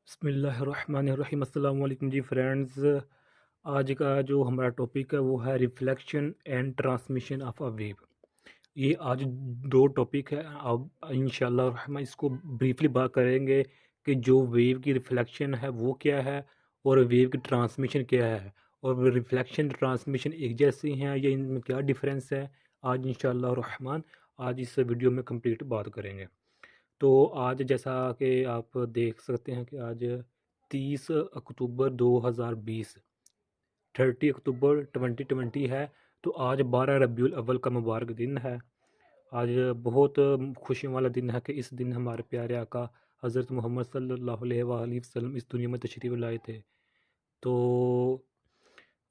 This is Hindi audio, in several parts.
बिस्मिल्लाहिर्रहमानिर्रहीम अस्सलाम वालेकुम जी फ्रेंड्स। आज का जो हमारा टॉपिक है वो है reflection and transmission of a wave. ये आज दो टॉपिक है। अब इंशाल्लाह हम इसको ब्रीफली बात करेंगे कि जो वेव की रिफ्लेक्शन है वो क्या है और वेव की ट्रांसमिशन क्या है, और रिफ्लेक्शन ट्रांसमिशन एक जैसी हैं या इनमें क्या डिफरेंस है। आज इंशाल्लाह रहमान आज इस वीडियो में कंप्लीट बात करेंगे। तो आज जैसा कि आप देख सकते हैं कि आज 30 अक्टूबर 2020, 30 अक्टूबर 2020 है। तो आज 12 रबीउल अव्वल का मुबारक दिन है। आज बहुत खुशियों वाला दिन है कि इस दिन हमारे प्यारे आका हज़रत मोहम्मद सल्लल्लाहु अलैहि वसल्लम इस दुनिया में तशरीफ़ लाए थे। तो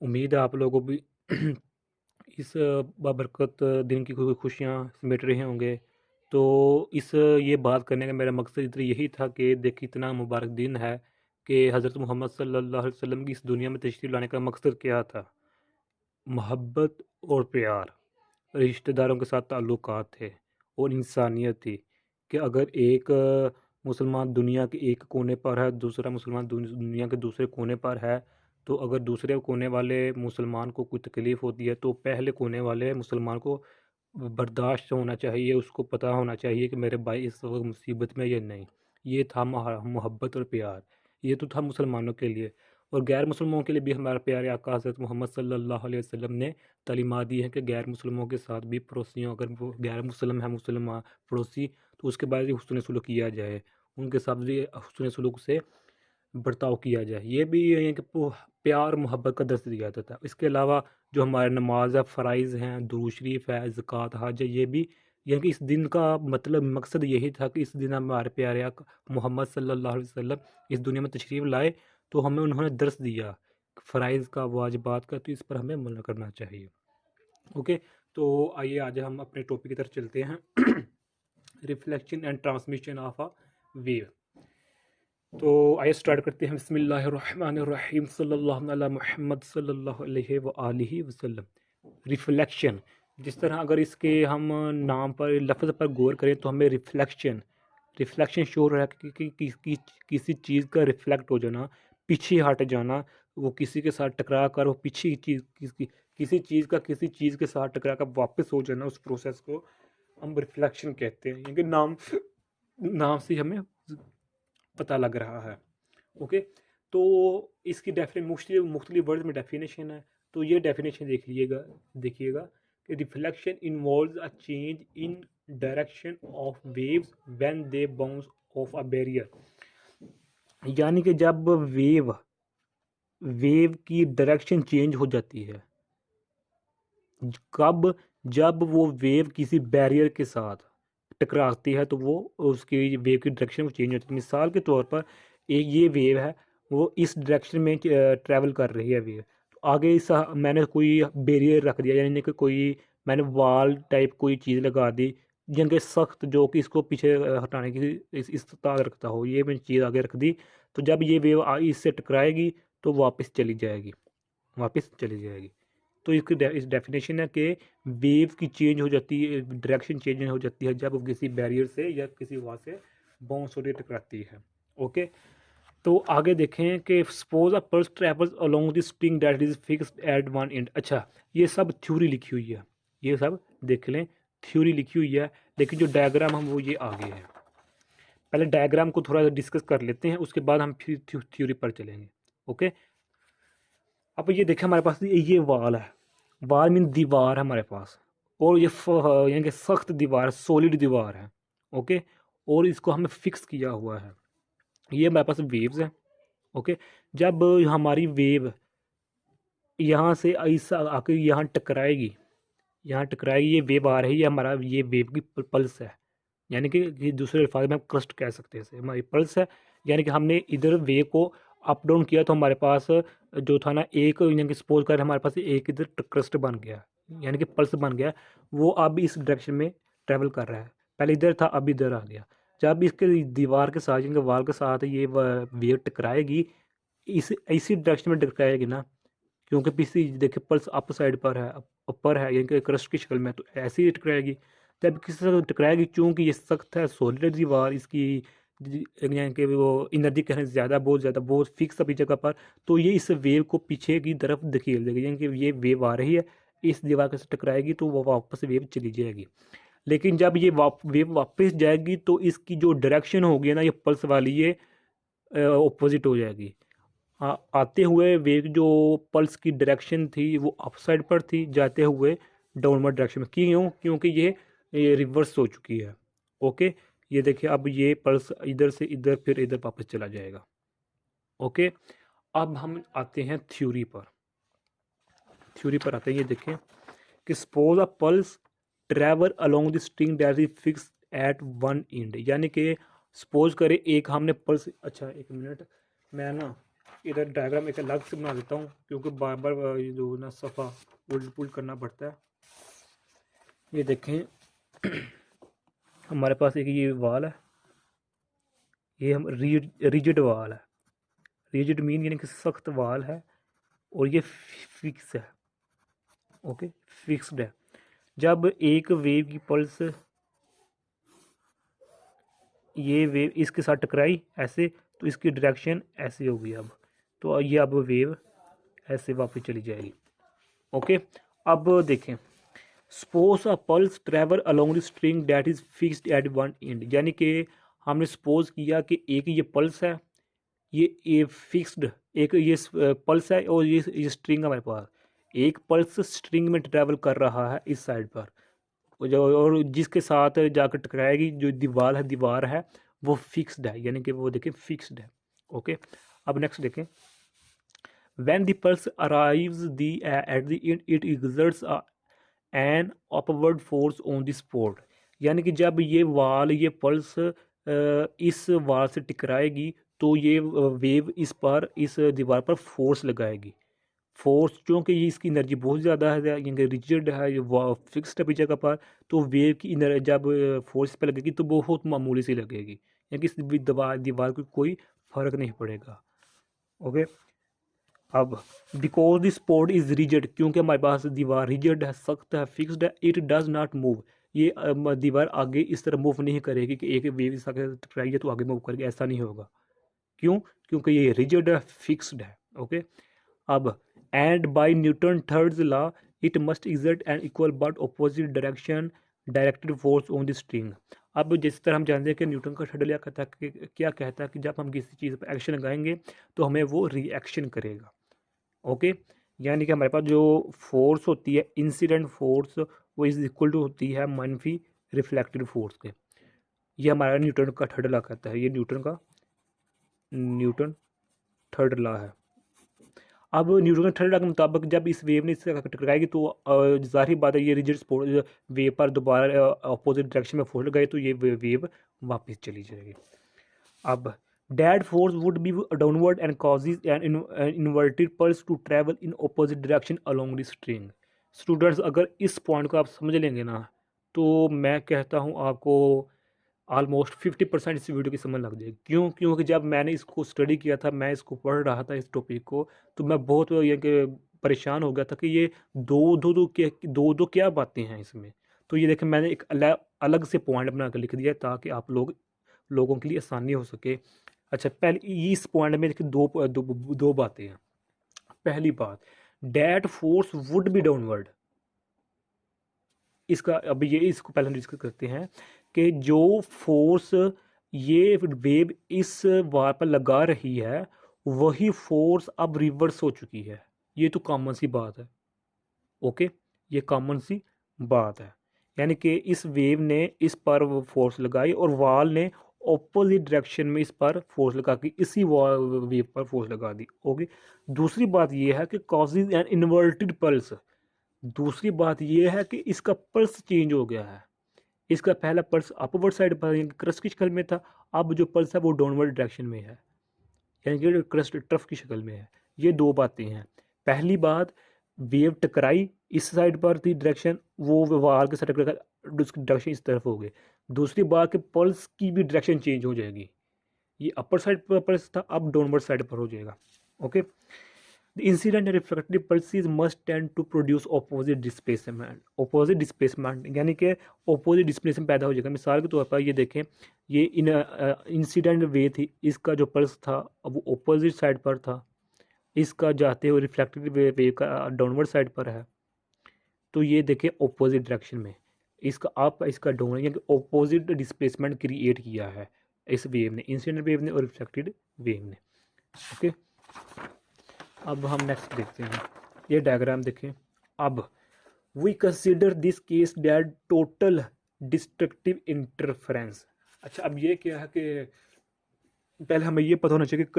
उम्मीद है आप लोगों भी इस बाबरकत दिन की खुशियाँ समेट रहे होंगे। तो इस ये बात करने का मेरा मकसद इतना यही था कि देखिए इतना मुबारक दिन है कि हज़रत मोहम्मद सल्लल्लाहु अलैहि वसल्लम की इस दुनिया में तशरीफ़ लाने का मकसद क्या था। मोहब्बत और प्यार, रिश्तेदारों के साथ ताल्लुकात थे और इंसानियत थी कि अगर एक मुसलमान दुनिया के एक कोने पर है, दूसरा मुसलमान दुनिया के दूसरे कोने पर है। तो अगर दूसरे कोने वाले मुसलमान को कोई तकलीफ़ होती है तो पहले कोने वाले मुसलमान को बर्दाश्त होना चाहिए, उसको पता होना चाहिए कि मेरे भाई इस वक्त मुसीबत में या नहीं। ये था मोहब्बत और प्यार। ये तो था मुसलमानों के लिए। और गैर मुसलमानों के लिए भी हमारे प्यारे आका हज़रत मोहम्मद सल्लल्लाहु अलैहि वसल्लम ने तालीमात दी है कि गैर मुसलमानों के साथ भी पड़ोसियों, अगर वो गैर मुसलम है मुसलमान पड़ोसी, तो उसके बाद भी हुस्न सलूक किया जाए, उनके साथ भी हुस्न सलूक से बर्ताव किया जाए। ये भी ये है कि प्यार मोहब्बत का दर्स दिया जाता है। इसके अलावा जो हमारे नमाज है, फ़राइज़ हैं, दुरूद शरीफ है, ज़कात, हज है, ये भी यानी कि इस दिन का मतलब मकसद यही था कि इस दिन हमारे प्यारे आका मोहम्मद सल्लल्लाहु अलैहि वसल्लम इस दुनिया में तशरीफ़ लाए। तो हमें उन्होंने दर्स दिया फ़राइज़ का, वाजिबात का, तो इस पर हमें अमल करना चाहिए। ओके, तो आइए आज हम अपने टॉपिक की तरफ चलते हैं। Reflection and transmission of a wave. तो आइए स्टार्ट करते हैं। बिस्मिल्लाहिर्रहमानिर्रहीम, सल्लल्लाहु अला मुहम्मद सल्लल्लाहु अलैहि व आलिहि वसल्लम। रिफ्लेक्शन, जिस तरह अगर इसके हम नाम पर लफ्ज़ पर गौर करें तो हमें रिफ्लेक्शन रिफ्लेक्शन शो हो रहा है कि किसी चीज़ का रिफ्लेक्ट हो जाना, पीछे हट जाना। वो किसी के साथ टकरा कर वो पीछे की चीज़ किसी चीज़ का किसी चीज़ के साथ टकरा कर वापस हो जाना, उस प्रोसेस को हम रिफ्लेक्शन कहते हैं। क्योंकि नाम नाम से हमें पता लग रहा है। ओके, तो इसकी मुख्तलिफ वर्ड में डेफिनेशन है। तो ये डेफिनेशन देखिएगा कि reflection involves a change in direction of waves when they bounce of a barrier. यानी कि जब वेव वेव की डायरेक्शन चेंज हो जाती है। कब? जब वो वेव किसी बैरियर के साथ टकराती है तो वो उसकी वेव की डायरेक्शन चेंज होती है। मिसाल के तौर पर एक ये वेव है, वो इस डायरेक्शन में ट्रैवल कर रही है वेव। तो आगे इस मैंने कोई बैरियर रख दिया, यानी कि कोई मैंने वॉल टाइप कोई चीज़ लगा दी जिनके सख्त, जो कि इसको पीछे हटाने की इस ताकत रखता हो, ये मैंने चीज़ आगे रख दी। तो जब ये वेव इससे टकराएगी तो वापस चली जाएगी। तो इसकी इस डेफिनेशन है कि वेव की चेंज हो जाती है, डायरेक्शन चेंज हो जाती है जब वो किसी बैरियर से या किसी वहाँ से बाउंस होकर टकराती है। ओके, तो आगे देखें कि suppose a pulse travels along the string that is fixed at one and. अच्छा, ये सब थ्योरी लिखी हुई है, ये सब देख लें, थ्योरी लिखी हुई है। लेकिन जो डायग्राम हम वो ये आगे है। पहले डायग्राम को थोड़ा डिस्कस कर लेते हैं, उसके बाद हम फिर थ्योरी पर चलेंगे। ओके, अब ये देखें हमारे पास ये वाल है। वाल मीन दीवार है हमारे पास, और ये यानी कि सख्त दीवार, सॉलिड दीवार है। ओके, और इसको हमें फिक्स किया हुआ है। ये हमारे पास वेव्स है। ओके, जब हमारी वेव यहाँ से ऐसा आके यहाँ टकराएगी, ये वेव आ रही है, हमारा ये वेव की पल्स है। यानी कि दूसरे अल्फाज में हम क्रस्ट कह सकते हैं इसे, हमारी पल्स है। यानी कि हमने इधर वेव को अप डाउन किया तो हमारे पास जो था ना, एक यानी कि सपोज कर हमारे पास एक इधर क्रस्ट बन गया, यानी कि पल्स बन गया। वो अब इस डायरेक्शन में ट्रैवल कर रहा है। पहले इधर था, अब इधर आ गया। जब इसके दीवार के साथ, यानी कि वाल के साथ ये वेव टकराएगी, इस इसी डायरेक्शन में टकराएगी ना, क्योंकि पीछे देखिए पल्स अप साइड पर है, ऊपर है, यानी कि क्रस्ट की शक्ल में, तो ऐसे ही टकराएगी। जब किसी से टकराएगी, चूंकि ये सख्त है, सॉलिड दीवार इसकी यानी कि वो एनर्जी कहने ज़्यादा बहुत ज़्यादा बहुत फिक्स अपनी जगह पर, तो ये इस वेव को पीछे की तरफ धकेल देगी, यानी कि ये वेव आ रही है, इस दीवार के साथ टकराएगी तो वो वापस वेव चली जाएगी। लेकिन जब ये वेव वापस जाएगी तो इसकी जो डायरेक्शन होगी ना ये पल्स वाली, ये ऑपोजिट हो जाएगी। आते हुए वेव जो पल्स की डायरेक्शन थी वो अप साइड पर थी, जाते हुए डाउनवर्ड डायरेक्शन में। क्यों? क्योंकि ये रिवर्स हो चुकी है। ओके, ये देखिए अब ये पल्स इधर से इधर फिर इधर वापस चला जाएगा। ओके, अब हम आते हैं थ्योरी पर। थ्योरी पर आते हैं, ये देखें कि suppose a pulse travel along the string that is fix eight one and, यानी कि सपोज करें एक हमने पल्स, अच्छा एक मिनट, मैं ना इधर डायग्राम एक अलग से बना देता हूँ क्योंकि बार बार ये जो ना सफ़ा उल्ट पुल्ट करना पड़ता है। ये देखें हमारे पास एक ये वाल है, ये हम रिजिड वाल है। रिजिड मीन यानी कि सख्त वाल है, और ये फिक्स है। ओके, फिक्स्ड है। जब एक वेव की पल्स ये वेव इसके साथ टकराई ऐसे, तो इसकी डायरेक्शन ऐसे होगी। अब तो ये अब वेव ऐसे वापस चली जाएगी। ओके, अब देखें suppose a pulse travel along the string that is fixed at one and, यानी कि हमने सपोज किया कि एक ये पल्स है, ये फिक्स्ड एक ये पल्स है, और ये स्ट्रिंग हमारे पास, एक पल्स स्ट्रिंग में ट्रैवल कर रहा है इस साइड पर, और जिसके साथ जाकर टकराएगी जो दीवार है वो फिक्स्ड है, यानी कि वो देखें फिक्स्ड है। ओके, अब नेक्स्ट देखें when the pulse arrives at the end it exerts an upward force on the spot, यानी कि जब ये पल्स इस वाल से टकराएगी तो ये वेव इस दीवार पर फोर्स लगाएगी। फोर्स क्योंकि ये इसकी एनर्जी बहुत ज़्यादा है, यानी रिजिड है, ये फिक्स्ड है जगह पर, तो वेव की एनर्जी जब फोर्स पे लगेगी तो बहुत मामूली सी लगेगी, यानी कि इस दीवार को कोई फ़र्क नहीं पड़ेगा। ओके, अब because the spot is rigid, क्योंकि हमारे पास दीवार रिजिड है, सख्त है, फिक्स्ड है, इट डज नॉट मूव, ये दीवार आगे इस तरह मूव नहीं करेगी कि एक वेव इस आगे टकराई तो आगे मूव करेगी, ऐसा नहीं होगा। क्यों? क्योंकि ये रिजिड है, फिक्स्ड है। ओके, अब and by Newton third law it must exert an equal but opposite direction directed force on the string. अब जिस तरह हम जानते हैं कि न्यूटन का थर्ड लॉ क्या कहता है कि जब हम किसी चीज़ पर एक्शन लगाएंगे तो हमें वो रिएक्शन करेगा। ओके, यानी कि हमारे पास जो फोर्स होती है इंसिडेंट फोर्स वो इज इक्वल टू होती है मनफी रिफ्लेक्टेड फोर्स के। ये हमारा न्यूटन का थर्ड लॉ कहता है, ये न्यूटन थर्ड लॉ है। अब न्यूटन का थर्ड लॉ के मुताबिक जब इस वेव ने इससे टकराएगी तो जाहिर बात है ये रिजिड वेव पर दोबारा अपोजिट डायरेक्शन में फोर्स लगाए तो ये वेव वापस चली जाएगी। अब that force would be downward and causes an inverted pulse to travel in opposite direction along the string। Students अगर इस पॉइंट को आप समझ लेंगे ना तो मैं कहता हूँ आपको ऑलमोस्ट 50% इस वीडियो की समझ लग जाएगी। क्यों? क्योंकि जब मैंने इसको स्टडी किया था, मैं इसको पढ़ रहा था इस टॉपिक को, तो मैं बहुत ये कि परेशान हो गया था कि ये दो क्या बातें हैं इसमें। तो ये देखें मैंने एक अलग से पॉइंट बना कर लिख दिया ताकि आप लोगों के लिए आसानी हो सके। अच्छा, पहले इस पॉइंट में देखिए दो बातें हैं। पहली बात, that force would be downward, इसका अभी ये इसको पहले हम डिस्कस करते हैं कि जो फोर्स ये वेव इस वार पर लगा रही है वही फोर्स अब रिवर्स हो चुकी है। ये तो कॉमन सी बात है। ओके, ये कॉमन सी बात है, यानी कि इस वेव ने इस पर फोर्स लगाई और वाल ने ऑपोजिट डायरेक्शन में इस पर फोर्स लगा के इसी वेव पर फोर्स लगा दी। ओके, दूसरी बात ये है कि कॉजेज एन इन्वर्टेड पल्स, दूसरी बात ये है कि इसका पल्स चेंज हो गया है। इसका पहला पल्स अपवर्ड साइड पर क्रस्ट की शक्ल में था, अब जो पल्स है वो डाउनवर्ड डायरेक्शन में है, यानी कि क्रस्ट ट्रफ की शक्ल में है। ये दो बातें हैं। पहली बात, वेव टकराई इस साइड पर थी डायरेक्शन, वो वाल के साथ टकरा उसकी डायरेक्शन इस तरफ हो गई। दूसरी बात कि पल्स की भी डायरेक्शन चेंज हो जाएगी, ये अपर साइड पर पल्स था अब डाउनवर्ड साइड पर हो जाएगा। Okay, the incident reflective pulses must tend to produce opposite displacement यानी कि ऑपोजिट डिस्प्लेसमेंट पैदा हो जाएगा। मिसाल के तौर पर ये देखें, ये इंसिडेंट वे थी, इसका जो पल्स था अब वो ऑपोजिट साइड पर था, इसका जाते हुए रिफ्लेक्टेड वे का डाउनवर्ड साइड पर है। तो ये देखें ऑपोजिट डायरेक्शन में इसका अप इसका डाउन यानी ऑपोजिट डिस्प्लेसमेंट क्रिएट किया है इस वेव ने, इंसिडेंट वेव ने और रिफ्लेक्टेड वेव ने। ओके, अब हम नेक्स्ट देखते हैं, ये डायग्राम देखें। अब we consider this case that total destructive interference. अच्छा, अब ये क्या है कि पहले हमें ये पता होना चाहिए कि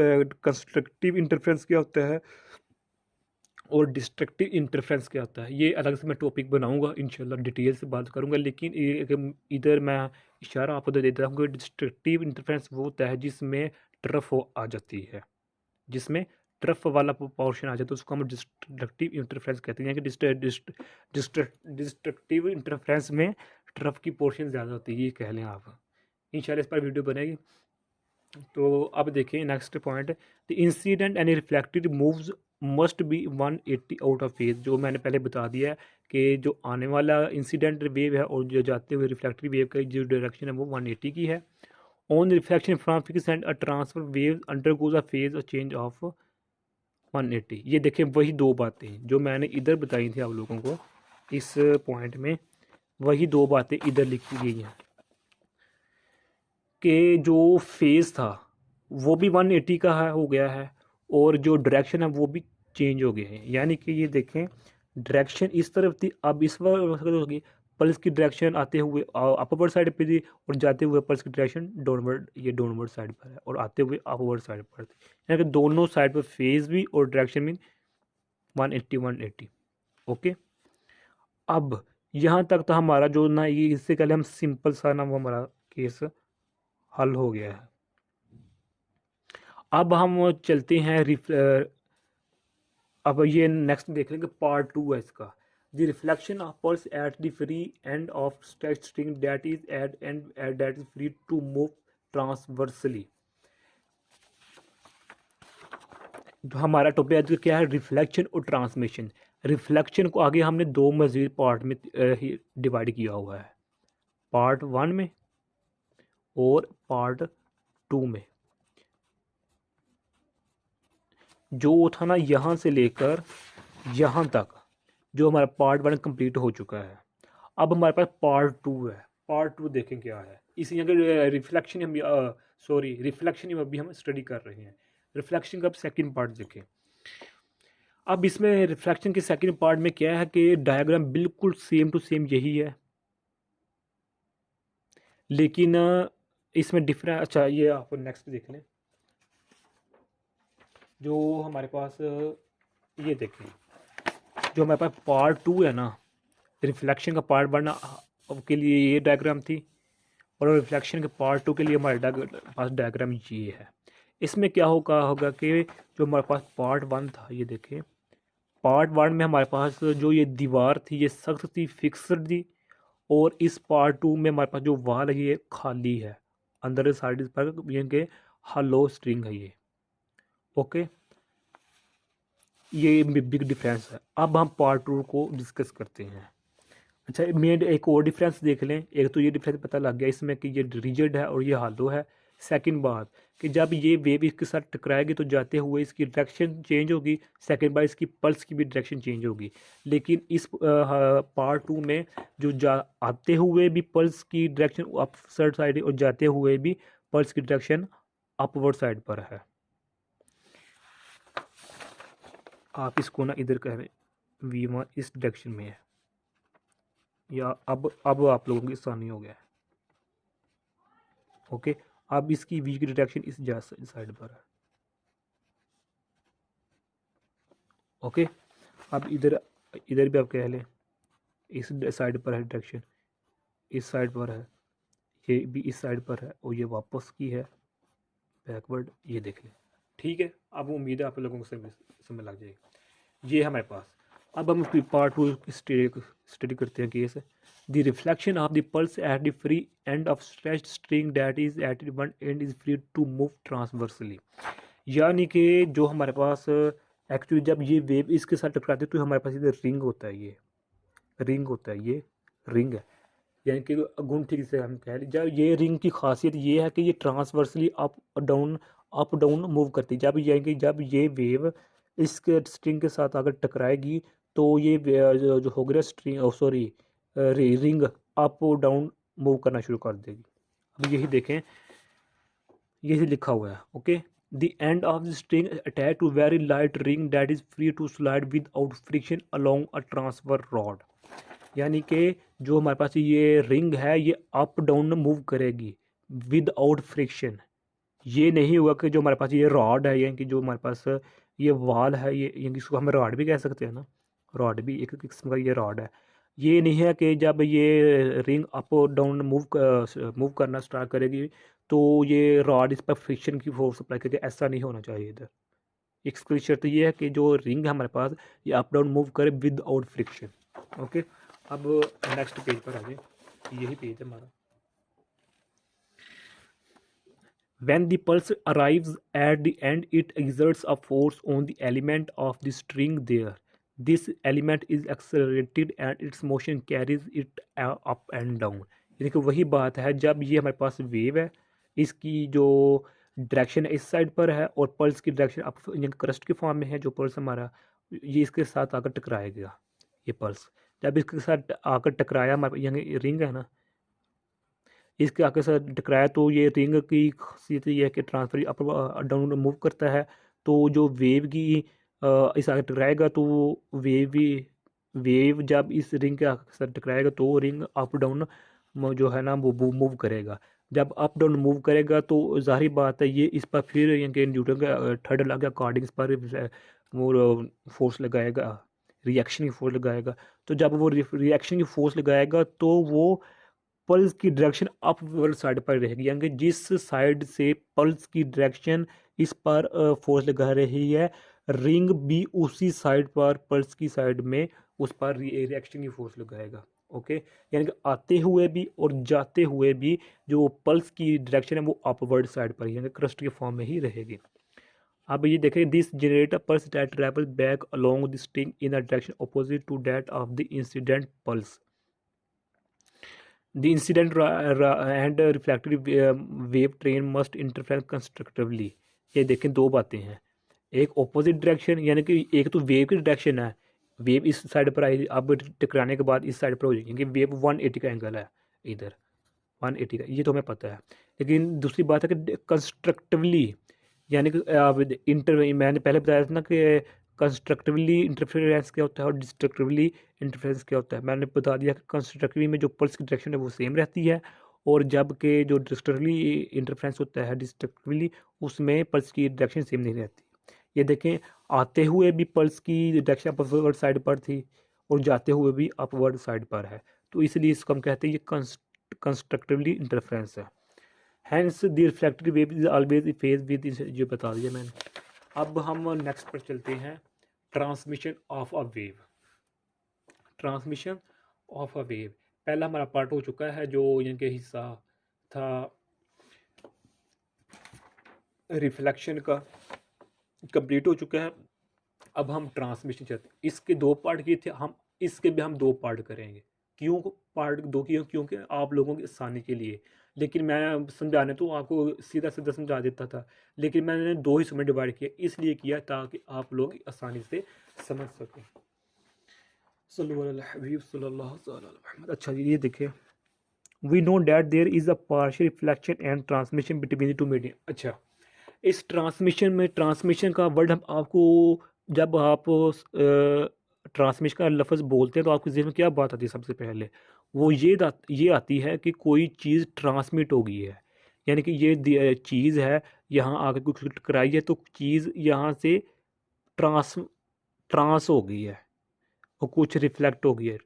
कंस्ट्रक्टिव इंटरफेरेंस क्या होता है और डिस्ट्रक्टिव इंटरफेरेंस क्या होता है। ये अलग से मैं टॉपिक बनाऊंगा, इंशाल्लाह डिटेल से बात करूंगा, लेकिन इधर मैं इशारा आपको दे देता हूँ कि डिस्ट्रक्टिव इंटरफेरेंस वो होता है जिसमें टर्फ आ जाती है, जिसमें टर्फ वाला पोर्शन आ जाता है, तो उसको हम डिस्ट्रक्टिव इंटरफेरेंस कहते हैं कि डिस्ट्रक्टिव इंटरफेरेंस में टर्फ की पोर्शन ज़्यादा होती है, ये कह लें आप। इंशाल्लाह इस पर वीडियो बनेगी। तो अब देखिए next point, the incident and reflected moves must be 180 out of phase. जो मैंने पहले बता दिया है कि जो आने वाला इंसिडेंट वेव है और जो जाते हुए रिफ्लेक्टेड वेव का जो डायरेक्शन है वो 180 की है। On reflection from fix and a transfer wave undergoes a phase a change of 180। ये देखें वही दो बातें जो मैंने इधर बताई थी आप लोगों को, इस पॉइंट में वही दो बातें इधर लिखी गई हैं कि जो फेज़ था वो भी 180 का है हो गया है और जो डायरेक्शन है वो भी चेंज हो गया है। यानी कि ये देखें डायरेक्शन इस तरफ थी, अब इस वक्त होगी पल्स की डायरेक्शन आते हुए अपवर्ड साइड पे थी और जाते हुए पल्स की डायरेक्शन डाउनवर्ड, ये डाउनवर्ड साइड पर है और आते हुए अपवर्ड साइड पर थी। यानी कि दोनों साइड पर फेज़ भी और डायरेक्शन भी 180। ओके, अब यहाँ तक तो हमारा जो ना ये इससे पहले हम सिंपल सा ना वो हमारा केस हल हो गया है। अब हम चलते हैं अब ये नेक्स्ट देख लेंगे, पार्ट 2 है इसका। The reflection of pulse at the free end of stretch string that is at end that is free to move transversely. तो हमारा टॉपिक क्या है, रिफ्लेक्शन और ट्रांसमिशन। रिफ्लेक्शन को आगे हमने दो मजीद पार्ट में डिवाइड किया हुआ है, पार्ट 1 में और पार्ट 2 में। जो था ना यहाँ से लेकर यहाँ तक जो हमारा पार्ट 1 कंप्लीट हो चुका है, अब हमारे पास पार्ट 2 है। पार्ट 2 देखें क्या है, इसी अगर रिफ्लेक्शन हम रिफ्लेक्शन अभी हम स्टडी कर रहे हैं। रिफ्लेक्शन का सेकंड पार्ट देखें। अब इसमें रिफ्लेक्शन के सेकंड पार्ट में क्या है कि डायग्राम बिल्कुल सेम टू सेम यही है, लेकिन इसमें डिफरेंस। अच्छा, ये आप नेक्स्ट देख लें, जो हमारे पास ये देखें, जो हमारे पास पार्ट 2 है ना, रिफ्लेक्शन का पार्ट 1 के लिए ये डायग्राम थी और रिफ्लेक्शन के पार्ट 2 के लिए हमारे पास डायग्राम ये है। इसमें क्या होगा कि जो हमारे पास पार्ट 1 था, ये देखें पार्ट 1 में हमारे पास जो ये दीवार थी ये सख्त थी, फिक्सड थी, और इस पार्ट 2 में हमारे पास जो वाल है ये खाली है, अंदर साइड पर यानी कि हॉलो स्ट्रिंग है ये। ओके, ये बिग डिफरेंस है। अब हम पार्ट 2 को डिस्कस करते हैं। अच्छा, मेन एक और डिफरेंस देख लें। एक तो ये डिफरेंस पता लग गया इसमें कि ये रिजिड है और ये हालो है। सेकंड बात कि जब ये वेव इसके साथ टकराएगी तो जाते हुए इसकी डायरेक्शन चेंज होगी। सेकंड बात, इसकी पल्स की भी डायरेक्शन चेंज होगी। लेकिन इस पार्ट 2 में जो आते हुए भी पल्स की डायरेक्शन अपवर्ड साइड और जाते हुए भी पल्स की डायरेक्शन अपवर्ड साइड पर है। आप इसको ना इधर कह रहे हैं V1 इस डायरेक्शन में है, या अब आप लोगों की आसानी हो गया है। ओके, अब इसकी वी की डिटेक्शन इस साइड पर है। ओके, अब इधर इधर भी आप कह लें इस साइड पर है डिटेक्शन, इस साइड पर है, ये भी इस साइड पर है और ये वापस की है बैकवर्ड, ये देख लें। ठीक है, अब उम्मीद है आप लोगों को समझ लग जाएगी। ये हमारे पास। अब हम पार्ट 2 स्टडी करते हैं case. The reflection of the pulse at the free end of stretched string that is at one end is free to move transversely. यानी कि जो हमारे पास एक्चुअली जब ये वेव इसके साथ टकराती है तो हमारे पास इधर रिंग होता है, ये रिंग होता है, ये रिंग है, यानी कि गुण ठीक से हम कह रहे जब ये रिंग की खासियत ये है कि ये ट्रांसवर्सली अप डाउन मूव करती है। जब ये वेव इसके स्ट्रिंग के साथ अगर टकराएगी तो ये जो हो गया string sorry ring up down move करना शुरू कर देगी। अब यही देखें, यही लिखा हुआ है, okay. The end of the string attach to very light ring that is free to slide without friction along a transfer rod, यानी कि जो हमारे पास ये रिंग है ये अप डाउन मूव करेगी विदाउट फ्रिक्शन। ये नहीं हुआ कि जो हमारे पास ये रॉड है, यानी कि जो हमारे पास ये वाल है, ये यानी इसको हम रॉड भी कह सकते हैं ना, रॉड भी एक किस्म का ये रॉड है। ये नहीं है कि जब ये रिंग अप और डाउन मूव करना स्टार्ट करेगी तो ये रॉड इस पर फ्रिक्शन की फोर्स अप्लाई करेगी, ऐसा नहीं होना चाहिए इधर। इसकी शर्त ये है कि जो रिंग है हमारे पास ये अप डाउन मूव करे विदाउट फ्रिक्शन, ओके। अब नेक्स्ट पेज पर आ जाए, यही पेज है हमारा। When the pulse arrives at the end, it exerts a force on the element of the string there. This element is accelerated and its motion carries it up and down. यानी कि वही बात है, जब ये हमारे पास वेव है, इसकी जो डायरेक्शन इस साइड पर है और पल्स की डायरेक्शन अप यानी क्रस्ट के फॉर्म में है, जो पल्स हमारा ये इसके साथ आकर टकराएगा। ये पल्स जब इसके साथ आकर टकराया, हमारे यानी रिंग है ना, इसके आगे से टकराया तो ये रिंग की खासियत ये है कि ट्रांसफर अप डाउन मूव करता है। तो जो वेव की इस आगे टकराएगा तो वेव जब इस रिंग के आगे से टकराएगा तो रिंग अप डाउन जो है ना वो मूव करेगा। जब अप डाउन मूव करेगा तो जाहिर बात है ये इस पर फिर यानी न्यूटन का थर्ड लॉ के अकॉर्डिंग इस पर वो फोर्स लगाएगा, रिएक्शन की फोर्स लगाएगा। तो जब वो रिएक्शन की फोर्स लगाएगा तो वो पल्स की डायरेक्शन अपवर्ड साइड पर रहेगी, यानी कि जिस साइड से पल्स की डायरेक्शन इस पर फोर्स लगा रही है, रिंग भी उसी साइड पर पल्स की साइड में उस पर रिएक्शन की फोर्स लगाएगा, ओके। यानी कि आते हुए भी और जाते हुए भी जो पल्स की डायरेक्शन है वो अपवर्ड साइड पर यानी क्रस्ट के फॉर्म में ही रहेगी। अब ये देखें, this generate a pulse that travel back along the string in a direction opposite to that of the incident pulse. The incident and reflected wave train must interfere constructively। ये देखें दो बातें हैं, एक ऑपोजिट डायरेक्शन यानी कि एक तो वेव की डायरेक्शन है, वेव इस साइड पर आई, अब टकराने के बाद इस साइड पर हो जाएगी, वेव 180 का एंगल है इधर, 180 का, ये तो हमें पता है। लेकिन दूसरी बात है कि कंस्ट्रक्टिवली यानी कि मैंने पहले बताया था ना कि कंस्ट्रक्टिवली इंटरफेरेंस क्या होता है और डिस्ट्रक्टिवली इंटरफेरेंस क्या होता है। मैंने बता दिया कि कंस्ट्रक्टिवली में जो पल्स की डायरेक्शन है वो सेम रहती है, और जबकि जो डिस्ट्रक्टिवली इंटरफेरेंस होता है डिस्ट्रक्टिवली उसमें पल्स की डायरेक्शन सेम नहीं रहती। ये देखें, आते हुए भी पल्स की डायरेक्शन अपवर्ड साइड पर थी और जाते हुए भी अपवर्ड साइड पर है, तो इसलिए इसको हम कहते हैं ये कंस्ट्रक्टिवली इंटरफेरेंस है। Hence the reflected wave is always phase with, जो बता दिया मैंने। अब हम नेक्स्ट पर चलते हैं, transmission of a wave. Transmission of a wave पहला हमारा पार्ट हो चुका है, जो इनके हिस्सा था रिफ्लेक्शन का, कंप्लीट हो चुका है। अब हम ट्रांसमिशन चलते हैं, इसके दो पार्ट किए थे हम, इसके भी हम दो पार्ट करेंगे। क्यों पार्ट दो किए? क्योंकि आप लोगों की आसानी के लिए, लेकिन मैं समझाने तो आपको सीधा सीधा समझा देता था, लेकिन मैंने दो हिस्सों में डिवाइड किया, इसलिए किया ताकि आप लोग आसानी से समझ सकें। सल्लल्लाहु अलैहि वसल्लम। अच्छा जी, ये देखिए, we know that there is a partial reflection and transmission between the two medium. अच्छा, इस ट्रांसमिशन में, ट्रांसमिशन का वर्ड हम आपको, जब आप ट्रांसमिशन का लफ्ज़ बोलते हैं तो आपके ज़हन में क्या बात आती है? सबसे पहले वो ये आती है कि कोई चीज़ ट्रांसमिट हो गई है, यानी कि ये चीज़ है, यहाँ आकर कुछ टकराई है तो चीज़ यहाँ से ट्रांस ट्रांस हो गई है और कुछ रिफ्लेक्ट हो गई है।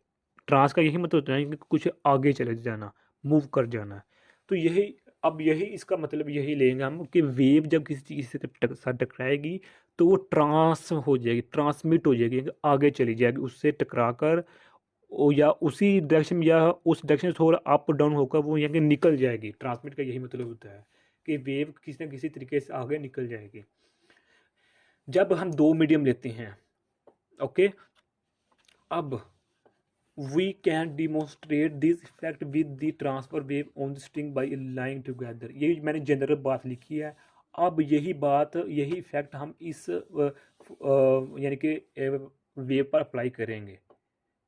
ट्रांस का यही मतलब होता है कि कुछ आगे चले जाना, मूव कर जाना। तो यही, अब यही इसका मतलब यही लेंगे हम कि वेव जब किसी चीज़ से साथ टकराएगी तो वो ट्रांस हो जाएगी, ट्रांसमिट हो जाएगी, आगे चली जाएगी उससे टकरा कर, या उसी डायरेक्शन या उस डायरेक्शन से थोड़ा अप डाउन होकर वो यहाँ निकल जाएगी। ट्रांसमिट का यही मतलब होता है कि वेव किसी न किसी तरीके से आगे निकल जाएगी। जब हम दो मीडियम लेते हैं, ओके, अब we can demonstrate this effect with the transfer wave on the string by lying together। ये मैंने जनरल बात लिखी है। अब यही इफेक्ट हम इस यानी कि वेव पर अप्लाई करेंगे।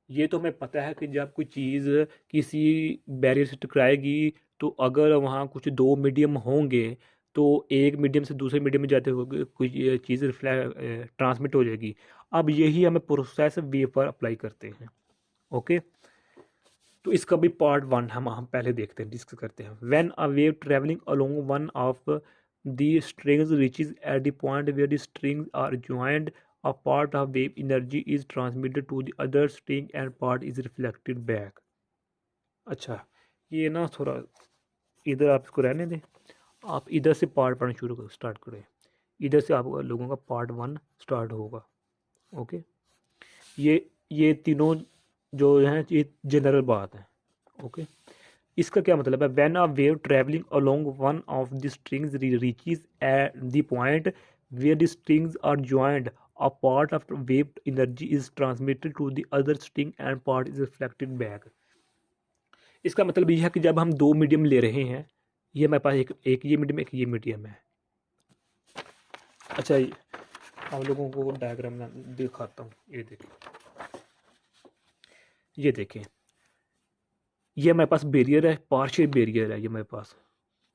ये तो हमें पता है कि जब कोई चीज़ किसी बैरियर से टकराएगी तो अगर वहाँ कुछ दो मीडियम होंगे तो एक मीडियम से दूसरे मीडियम में जाते हुए कोई चीज़ ट्रांसमिट हो जाएगी। अब यही हमें प्रोसेस वेव पर अप्लाई करते हैं, ओके। तो इसका भी पार्ट वन हम पहले देखते हैं, डिस्कस करते हैं। When a wave travelling along one of the strings reaches at the point where the strings are joined, a part of wave energy is transmitted to the other string and part is reflected back। अच्छा, ये ना थोड़ा इधर आप इसको रहने दें, आप इधर से पार्ट पढ़ना स्टार्ट करें। इधर से आप लोगों का पार्ट वन स्टार्ट होगा, ओके। ये तीनों जो हैं ये जनरल बात है, ओके। इसका क्या मतलब है? When a wave travelling along one of the strings reaches at the point where the strings are joined, a part of wave energy is transmitted to the other string and part is reflected back। इसका मतलब यह है कि जब हम दो मीडियम ले रहे हैं, ये हमारे पास एक ये मीडियम, एक ये मीडियम है। अच्छा, आप लोगों को डायग्राम में दिखाता हूँ, ये देखें, ये देखें, ये हमारे पास बैरियर है, पार्शियल बैरियर है ये हमारे पास,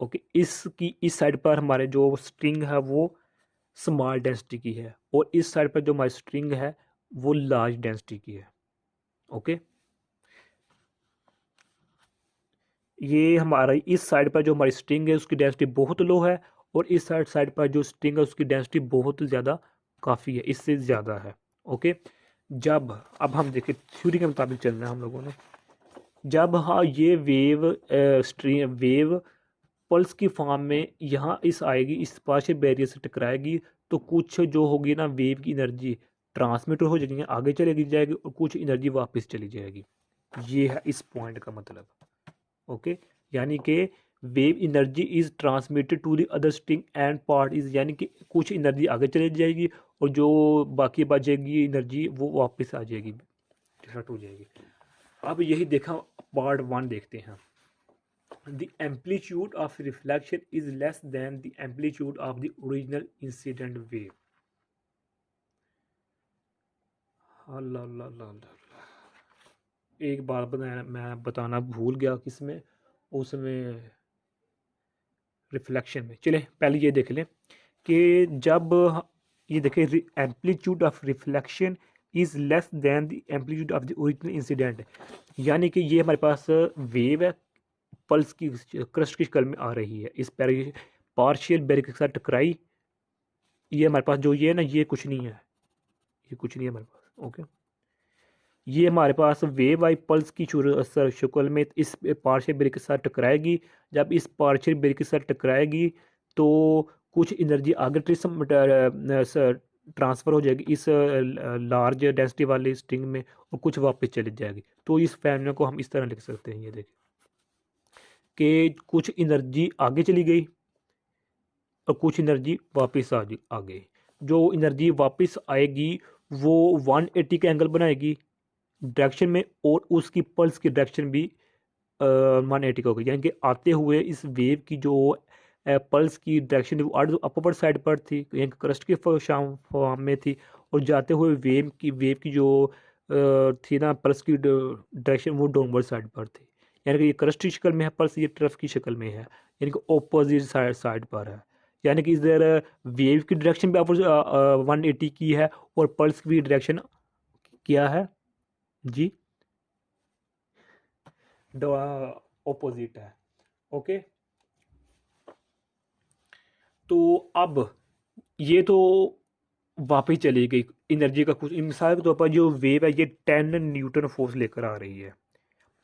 ओके। इसकी इस साइड पर हमारे जो स्ट्रिंग है वो स्मॉल डेंसिटी की है और इस साइड पर जो हमारी स्ट्रिंग है वो लार्ज डेंसिटी की है, ओके। ये हमारा इस साइड पर जो हमारी स्ट्रिंग है उसकी डेंसिटी बहुत लो है और इस साइड पर जो स्ट्रिंग है उसकी डेंसिटी बहुत ज़्यादा, काफ़ी है, इससे ज़्यादा है, ओके। जब अब हम देखें थ्योरी के मुताबिक चलना है हम लोगों ने। जब हाँ ये वेव पल्स की फॉर्म में यहाँ इस आएगी, इस पार्शियल बैरियर से टकराएगी तो कुछ जो होगी ना वेव की एनर्जी ट्रांसमिट हो जाएगी, आगे चली जाएगी और कुछ एनर्जी वापस चली जाएगी। ये है इस पॉइंट का मतलब, ओके। यानी कि wave energy is transmitted to the other string and part is, यानी कि कुछ एनर्जी आगे चली जाएगी और जो बाकी बचेगी एनर्जी वो वापस आ जाएगी, डिस्ट्रैक्ट हो जाएगी। अब यही देखा, पार्ट वन देखते हैं। The amplitude of reflection is less than the amplitude of the original incident wave। अल्लाह अल्लाह अल्लाह अल्लाह, एक बात मैं बताना भूल गया, किसमें, उसमें रिफ्लेक्शन में। चले पहले ये देख लें कि जब ये देखें amplitude of reflection is less than the amplitude of the original incident, यानी कि ये हमारे पास वेव है, पल्स की क्रस्ट की शक्ल में आ रही है, इस पार्शियल बैरियर के साथ टकराई। ये हमारे पास जो ये है ना, ये कुछ नहीं है, ये कुछ नहीं है हमारे पास, ओके। ये हमारे पास वेव आई पल्स की शक्ल में इस पार्शियल बैरियर के साथ टकराएगी। जब इस पार्शियल बैरियर के साथ टकराएगी तो कुछ एनर्जी आगे ट्रांसफ़र हो जाएगी इस लार्ज डेंसिटी वाली स्ट्रिंग में और कुछ वापस चली जाएगी। तो इस फैमिली को हम इस तरह लिख सकते हैं, ये देखिए कि कुछ एनर्जी आगे चली गई और कुछ एनर्जी वापस आ गई। जो एनर्जी वापस आएगी वो 180 का एंगल बनाएगी डायरेक्शन में और उसकी पल्स की डायरेक्शन भी 180 का होगी, यानी कि आते हुए इस वेव की जो पल्स की डायरेक्शन वो अपर साइड पर थी, यानी कि क्रस्ट के फॉर्म में थी, और जाते हुए वेव की जो थी ना पल्स की डायरेक्शन वो डाउनवर्ड साइड पर थी, यानी कि ये क्रस्ट की शक्ल में है, पल्स ये ट्रफ की शक्ल में है, यानी कि ऑपोजिट साइड पर है। यानी कि इधर वेव की डायरेक्शन भी 180 की है और पल्स की भी डायरेक्शन क्या है जी, ऑपोजिट है, ओके। तो अब ये तो वापस चली गई एनर्जी का कुछ, मिसाल के तौर पर जो वेव है ये 10 न्यूटन फोर्स लेकर आ रही है,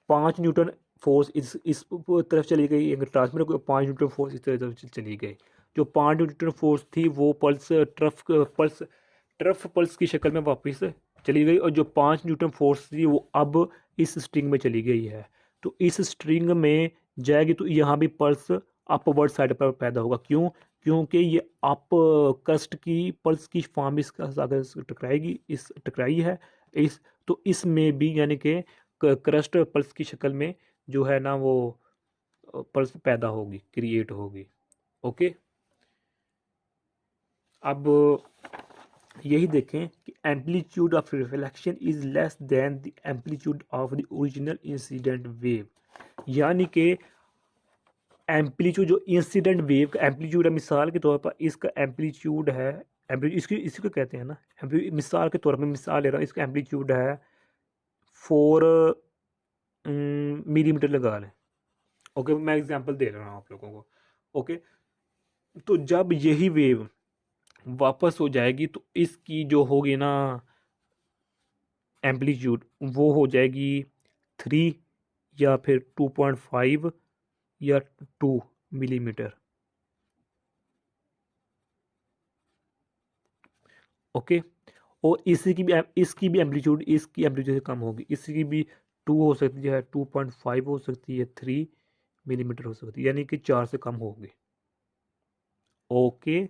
5 न्यूटन फोर्स इस तरफ चली गई, ट्रांसमीटर को 5 न्यूटन फोर्स इस तरफ चली गई। जो 5 न्यूटन फोर्स थी वो ट्रफ पल्स की शक्ल में वापस चली गई और जो 5 न्यूटन फोर्स थी वो अब इस स्ट्रिंग में चली गई है। तो इस स्ट्रिंग में जाएगी तो यहाँ भी पल्स अपवर्ड साइड पर पैदा होगा। क्यों? क्योंकि ये अप कस्ट की पल्स की फॉर्म इसका अगर टकराएगी, इस टकराई है इस, तो इसमें भी यानी कि क्रस्ट पल्स की शक्ल में जो है ना वो पल्स पैदा होगी, क्रिएट होगी। ओके, अब यही देखें कि amplitude of reflection is less than the amplitude of the original incident wave, यानी कि एम्पलीट्यूड जो इंसिडेंट वेव का एम्पलीट्यूड है, मिसाल के तौर पर इसका एम्पलीट्यूड है, एम्पलीट्यूड इसकी इसी को कहते हैं ना मिसाल के तौर पर मिसाल ले रहा हूँ, इसका एम्पलीट्यूड है 4 मिलीमीटर लगा लें। ओके, मैं एग्जांपल दे रहा हूँ आप लोगों को। ओके, तो जब यही वेव वापस हो जाएगी तो इसकी जो होगी ना एम्पलीट्यूड वो हो जाएगी 3 या फिर 2.5 या 2 मिलीमीटर। ओके, और इसकी भी एम्पलीट्यूड इसकी एम्पलीट्यूड से कम होगी, इसकी भी 2 हो सकती है, 2.5 हो सकती है, 3 मिलीमीटर हो सकती है, यानी कि 4 से कम होगी। ओके,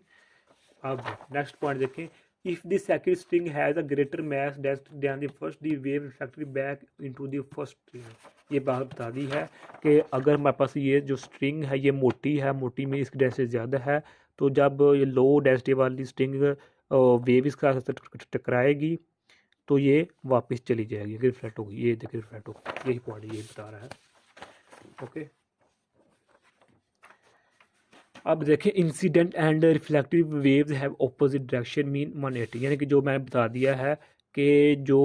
अब नेक्स्ट पॉइंट देखें, if the second string has a greater mass density than the first the wave reflected back into the first string. ये बात बता दी है कि अगर हमारे पास ये जो स्ट्रिंग है ये मोटी है, मोटी में इसकी डेंसिटी ज़्यादा है, तो जब ये लो डेंसिटी वाली स्ट्रिंग वेव इसका टकराएगी तो ये वापस चली जाएगी, रिफ्लेक्ट होगी, ये देखिए रिफ्लेक्ट होगी, यही पॉइंट ये बता रहा है। ओके, अब देखें, incident and reflective waves have opposite direction mean 180, यानी कि जो मैंने बता दिया है कि जो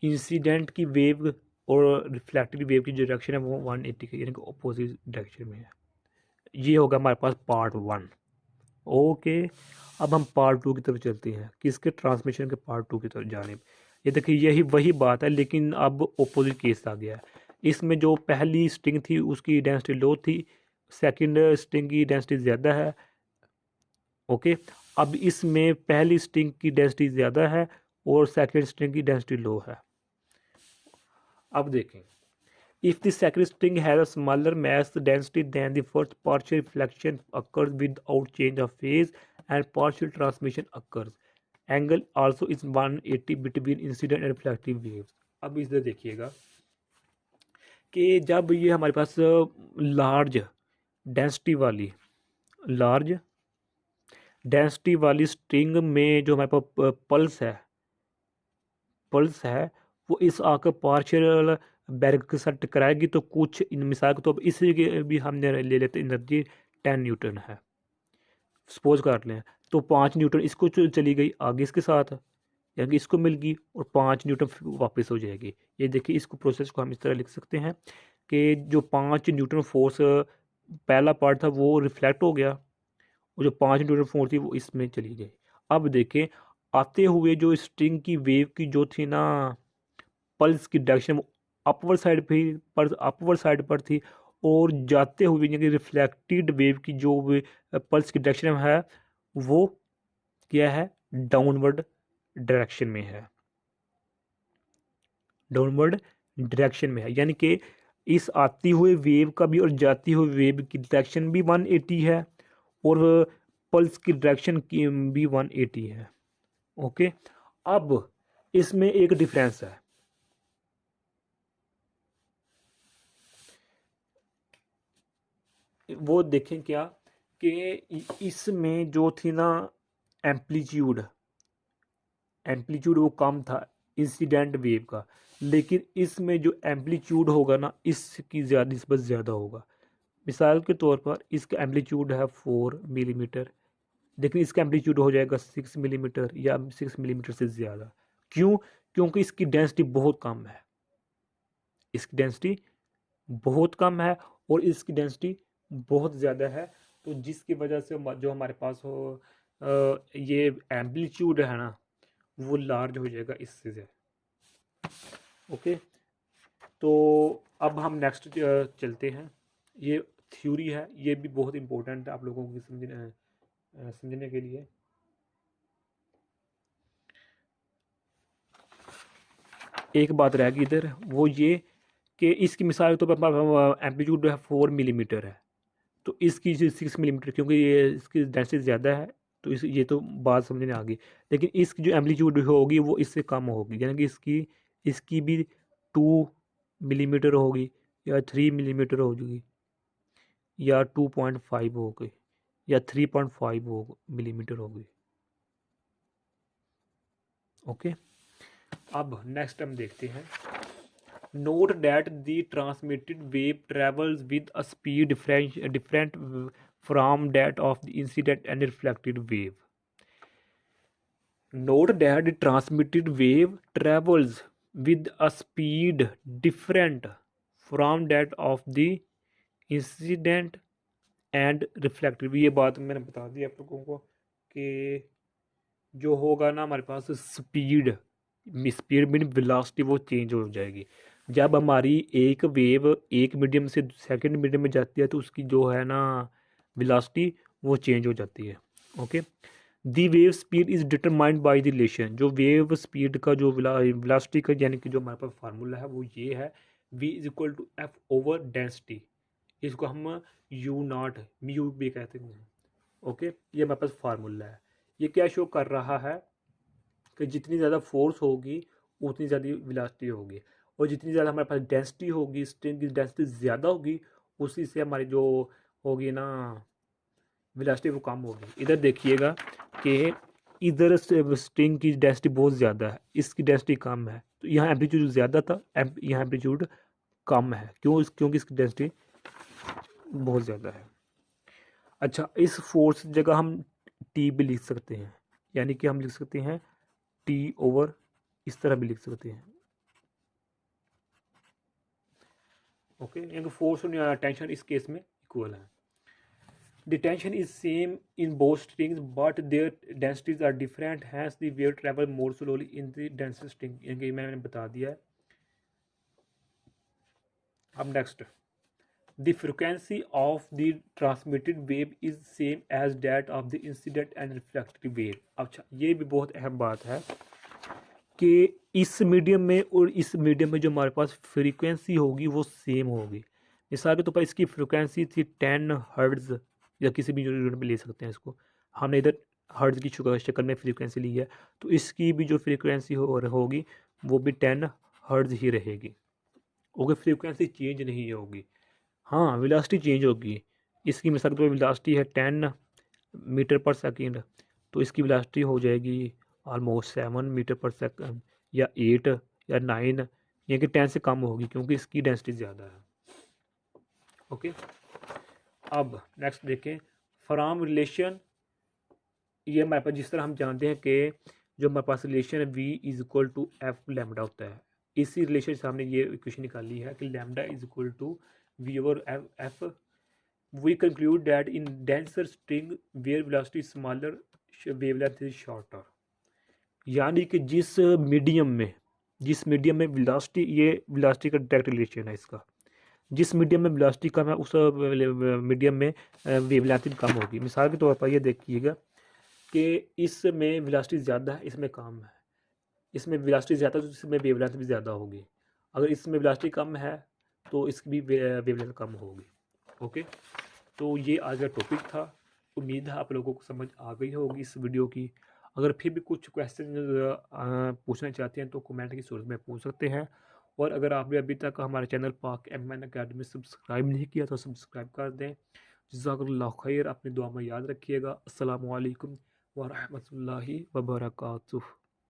इंसिडेंट की वेव और रिफ्लेक्टिव वेव की जो डायरेक्शन है वो 180 की यानी कि ऑपोजिट डायरेक्शन में है। ये होगा हमारे पास पार्ट 1। ओके, अब हम पार्ट 2 की तरफ चलते हैं, किसके ट्रांसमिशन के पार्ट 2 की तरफ जाने। ये देखिए यही वही बात है, लेकिन अब ऑपोजिट केस आ गया है। इसमें जो पहली स्ट्रिंग थी उसकी डेंसिटी लो थी, सेकंड स्ट्रिंग की डेंसिटी ज़्यादा है। ओके, अब इसमें पहली स्ट्रिंग की डेंसिटी ज़्यादा है और सेकंड स्ट्रिंग की डेंसिटी लो है। अब देखें, if the second string has a smaller mass density than the first, partial reflection occurs without change of phase and partial transmission occurs. Angle also is 180 between incident and reflective waves. अब इधर देखिएगा कि जब ये हमारे पास लार्ज डेंसिटी वाली स्ट्रिंग में जो हमारे पास पल्स है वो इस आकर पार्शियल बैरिक के साथ टकराएगी, तो कुछ इन मिसाल के तो इसी के भी हमने ले लेते एनर्जी 10 न्यूटन है, सपोज कर लें, तो 5 न्यूटन इसको चली गई आगे इसके साथ, यानी कि इसको मिल गई और 5 न्यूटन वापस हो जाएगी। ये देखिए, इसको प्रोसेस को हम इस तरह लिख सकते हैं कि जो 5 न्यूटन फोर्स पहला पार्ट था वो रिफ्लेक्ट हो गया और जो 5 न्यूटन फोर्स थी वो इसमें चली गई। अब देखें, आते हुए जो स्ट्रिंग की वेव की जो थी ना पल्स की डायरेक्शन अपवर्ड साइड पर थी, और जाते हुए यानी कि रिफ्लेक्टेड वेव की जो पल्स की डायरेक्शन है वो क्या है, डाउनवर्ड डायरेक्शन में है, डाउनवर्ड डायरेक्शन में है, यानी कि इस आती हुई वेव का भी और जाती हुई वेव की डायरेक्शन भी 180 है और पल्स की डायरेक्शन की भी 180 है। ओके, अब इसमें एक डिफरेंस है, वो देखें क्या कि इसमें जो थी ना एम्पलीट्यूड एम्पलीट्यूड वो कम था इंसिडेंट वेव का, लेकिन इसमें जो एम्पलीट्यूड होगा ना इसकी निस्बत ज़्यादा होगा। मिसाल के तौर पर इसका एम्पलीट्यूड है 4 मिलीमीटर, लेकिन इसका एम्पलीट्यूड हो जाएगा 6 मिलीमीटर या 6 मिलीमीटर से ज़्यादा। क्यों? क्योंकि इसकी डेंसिटी बहुत कम है, इसकी डेंसिटी बहुत कम है और इसकी डेंसिटी बहुत ज़्यादा है, तो जिसकी वजह से जो हमारे पास हो ये एम्पलीट्यूड है ना वो लार्ज हो जाएगा इससे ज़्यादा। ओके, तो अब हम नेक्स्ट चलते हैं, ये थ्योरी है, ये भी बहुत इंपॉर्टेंट है आप लोगों को समझने के लिए। एक बात रह गई इधर, वो ये कि इसकी मिसाल तो एम्पलीट्यूड है 4 मिलीमीटर है, तो इसकी जो 6 मिलीमीटर, क्योंकि ये इसकी डेंसिटी ज़्यादा है, तो इस ये तो बात समझ में आ गई। लेकिन इसकी जो एम्पलीट्यूड होगी वो इससे कम होगी, यानी कि इसकी इसकी भी 2 मिलीमीटर होगी, या 3 मिलीमीटर होगी, या 2.5 होगी, या 3.5 मिलीमीटर होगी। ओके, अब नेक्स्ट हम देखते हैं। Note that the transmitted wave travels with a speed different from that of the incident and reflected wave. Note that the transmitted wave travels with a speed different from that of the incident and reflected। ये बात मैंने बता दी आप लोगों को कि जो होगा ना हमारे पास स्पीड, स्पीड मीन वेलोसिटी वो चेंज हो जाएगी। जब हमारी एक वेव एक मीडियम से सेकंड मीडियम में जाती है तो उसकी जो है ना वेलोसिटी वो चेंज हो जाती है। Okay, the wave speed is determined by the relation. जो वेव स्पीड का जो वेलोसिटी का यानी कि जो हमारे पास फार्मूला है वो ये है, v is equal to F over density. इसको हम यू नॉट म्यू भी कहते हैं। ओके, ये हमारे पास फार्मूला है। ये क्या शो कर रहा है कि जितनी ज़्यादा फोर्स होगी उतनी ज़्यादा वेलोसिटी होगी, और जितनी ज़्यादा हमारे पास डेंसिटी होगी, स्ट्रिंग की डेंसिटी ज़्यादा होगी, उसी से हमारी जो होगी ना वेलोसिटी वो कम होगी। इधर देखिएगा कि इधर स्ट्रिंग की डेंसिटी बहुत ज़्यादा है, इसकी डेंसिटी कम है, तो यहाँ एम्पलीट्यूड ज़्यादा था, यहाँ एम्पलीट्यूड कम है। क्योंकि इसकी डेंसिटी बहुत ज़्यादा है। अच्छा, इस फोर्स की जगह हम टी भी लिख सकते हैं, यानी कि हम लिख सकते हैं टी ओवर, इस तरह भी लिख सकते हैं। ओके, यानी कि फोर्स और टेंशन इस केस में इक्वल है। The tension is same in both strings, but their densities are different. Hence, the wave travel more slowly in the densest string. ये मैंने बता दिया है। अब next, the frequency of the transmitted wave is same as that of the incident and reflected wave. अच्छा, ये भी बहुत अहम बात है कि इस मीडियम में और इस मीडियम में जो हमारे पास फ्रीक्वेंसी होगी वो सेम होगी। मिसाल के तौर पर इसकी फ्रीक्वेंसी थी 10 हर्ट्ज़, या किसी भी यूनिट में ले सकते हैं इसको। हमने इधर हर्ट्ज़ की शक्ल में फ्रीक्वेंसी ली है, तो इसकी भी जो फ्रीक्वेंसी होगी वो भी 10 हर्ट्ज़ ही रहेगी। ओके, फ्रीक्वेंसी चेंज नहीं होगी। हाँ, वेलोसिटी चेंज होगी। इसकी मिसाल के तौर पर वेलोसिटी है 10 मीटर पर सेकेंड, तो इसकी वेलोसिटी हो जाएगी ऑलमोस्ट 7 मीटर पर सेकेंड, या 8 या 9, यानी कि 10 से कम होगी, क्योंकि इसकी डेंसिटी ज़्यादा है। ओके, अब नेक्स्ट देखें फ्रॉम रिलेशन। ये हमारे पास जिस तरह हम जानते हैं कि जो हमारे पास रिलेशन है v is equal to F lambda होता है, इसी रिलेशन से हमने ये इक्वेशन निकाली है कि lambda is equal to V over F. We conclude that in denser string where velocity smaller wavelength is shorter. यानी कि जिस मीडियम में वेलोसिटी, ये वेलोसिटी का डायरेक्ट रिलेशन है इसका, जिस मीडियम में वेलोसिटी कम है उस मीडियम में वेवलेंथ भी कम होगी। मिसाल के तौर पर ये देखिएगा कि इसमें वेलोसिटी ज़्यादा है, इसमें कम है। इसमें वेलोसिटी ज़्यादा है तो इसमें वेवलेंथ भी ज़्यादा होगी। अगर इसमें वेलोसिटी कम है तो इसकी भी वेवलेंथ कम होगी। ओके, तो ये आज का टॉपिक था। उम्मीद है आप लोगों को समझ आ गई होगी इस वीडियो की। अगर फिर भी कुछ क्वेश्चन पूछना चाहते हैं तो कमेंट की सूरत में पूछ सकते हैं। और अगर आपने अभी तक हमारे चैनल पाक एम अकेडमी सब्सक्राइब नहीं किया तो सब्सक्राइब कर दें। जज़ाकल्लाह खैर, अपनी दुआ में याद रखिएगा। अस्सलामु अलैकुम व रहमतुल्लाहि व बरकातुहू।